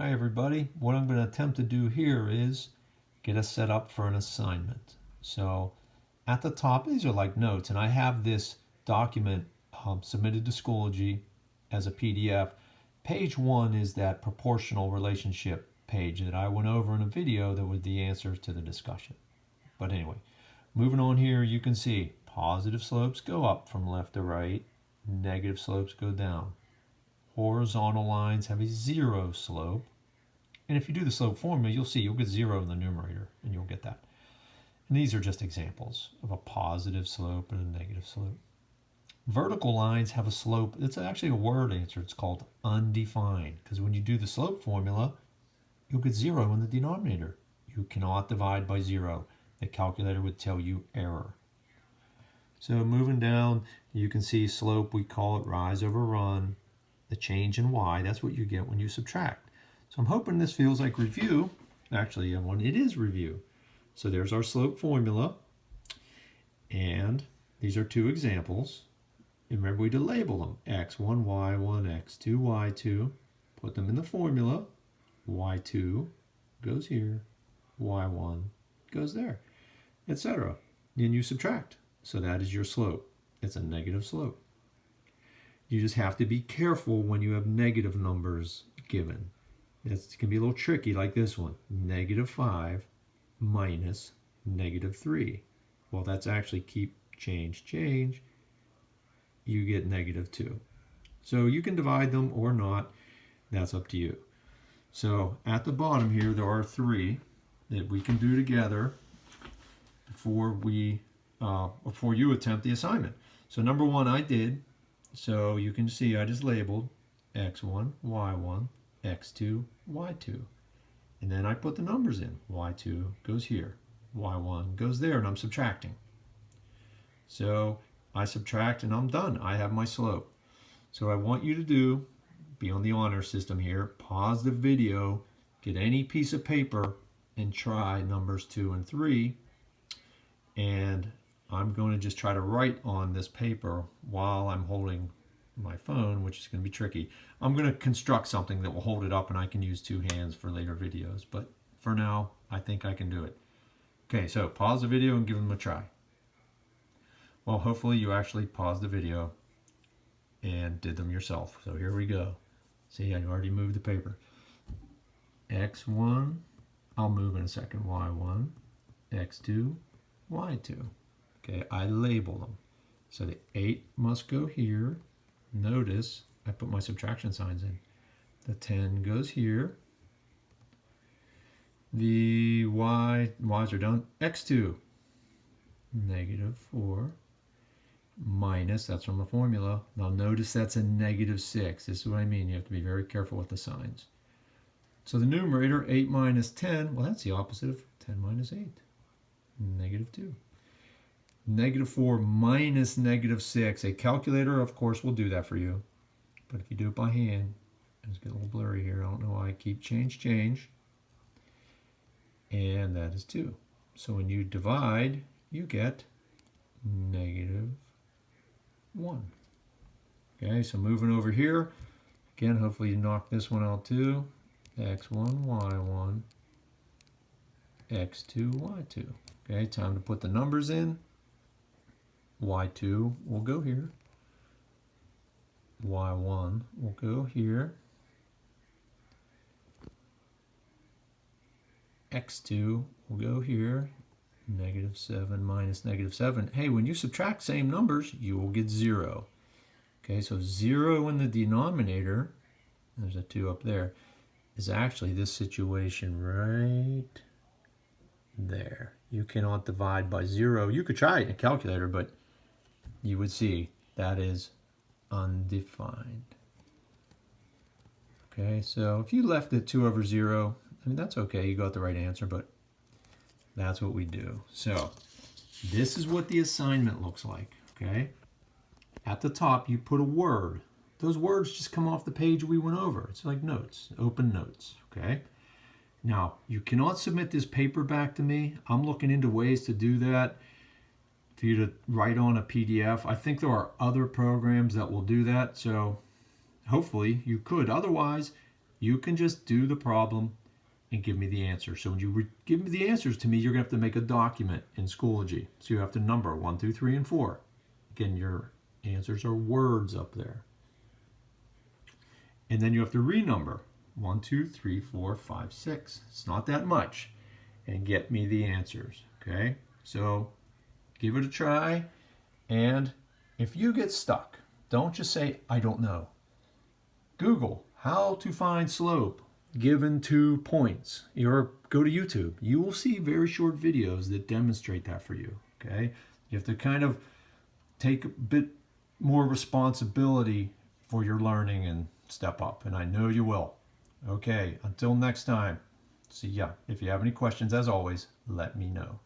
Hi everybody. What I'm going to attempt to do here is get us set up for an assignment. So at the top, these are like notes, and I have this document submitted to Schoology as a PDF. Page 1 is that proportional relationship page that I went over in a video that was the answers to the discussion. But anyway, moving on here, you can see positive slopes go up from left to right, negative slopes go down. Horizontal lines have a zero slope. And if you do the slope formula, you'll see you'll get 0 in the numerator, and you'll get that. And these are just examples of a positive slope and a negative slope. Vertical lines have a slope. It's actually a word answer. It's called undefined, because when you do the slope formula, you'll get 0 in the denominator. You cannot divide by 0. The calculator would tell you error. So moving down, you can see slope, we call it rise over run. The change in y, that's what you get when you subtract. So I'm hoping this feels like review. Actually, it is review. So there's our slope formula. And these are two examples. And remember, we had to label them. x1, y1, x2, y2. Put them in the formula. y2 goes here. y1 goes there, etc. Then you subtract. So that is your slope. It's a negative slope. You just have to be careful when you have negative numbers given. It can be a little tricky, like this one. -5 minus -3. Well, that's actually keep, change. You get -2. So you can divide them or not. That's up to you. So at the bottom here, there are 3 that we can do together before you attempt the assignment. So number 1 I did. So you can see I just labeled x1, y1, x2, y2. And then I put the numbers in. y2 goes here. y1 goes there, and I'm subtracting. So I subtract and I'm done. I have my slope. So I want you to be on the honor system here, pause the video, get any piece of paper and try numbers 2 and 3. And I'm going to just try to write on this paper while I'm holding my phone, which is going to be tricky. I'm going to construct something that will hold it up and I can use 2 hands for later videos. But for now, I think I can do it. Okay, so pause the video and give them a try. Well, hopefully you actually paused the video and did them yourself. So here we go. See, I already moved the paper. x1, I'll move in a second, y1, x2, y2. Okay, I label them. So the 8 must go here. Notice I put my subtraction signs in. The 10 goes here. The y's are done. x2, -4, minus, that's from the formula. Now notice that's a -6. This is what I mean. You have to be very careful with the signs. So the numerator, 8 minus 10, well, that's the opposite of 10 minus 8, -2. -4 minus -6. A calculator, of course, will do that for you. But if you do it by hand, it's getting a little blurry here. I don't know why I keep change. And that is 2. So when you divide, you get -1. Okay, so moving over here. Again, hopefully you knock this one out too. x1, y1, x2, y2. Okay, time to put the numbers in. y2 will go here. y1 will go here. x2 will go here. -7 minus -7. Hey, when you subtract same numbers, you will get 0. Okay, so 0 in the denominator, there's a 2 up there, is actually this situation right there. You cannot divide by 0. You could try it in a calculator, but you would see that is undefined. Okay, so if you left it 2 over 0, I mean, that's okay. You got the right answer, but that's what we do. So this is what the assignment looks like, okay? At the top, you put a word. Those words just come off the page we went over. It's like notes, open notes, okay? Now, you cannot submit this paper back to me. I'm looking into ways to do that, for you to write on a PDF. I think there are other programs that will do that, so hopefully you could. Otherwise, You can just do the problem and give me the answer. So when you give me the answers to me, you're going to have to make a document in Schoology. So you have to number 1, 2, 3, and 4. Again, your answers are words up there. And then you have to renumber 1, 2, 3, 4, 5, 6. It's not that much. And get me the answers. Okay? So give it a try. And if you get stuck, don't just say, I don't know. Google how to find slope given 2 points, or go to YouTube. You will see very short videos that demonstrate that for you. Okay? You have to kind of take a bit more responsibility for your learning and step up, and I know you will. Okay, until next time, see ya. If you have any questions, as always, let me know.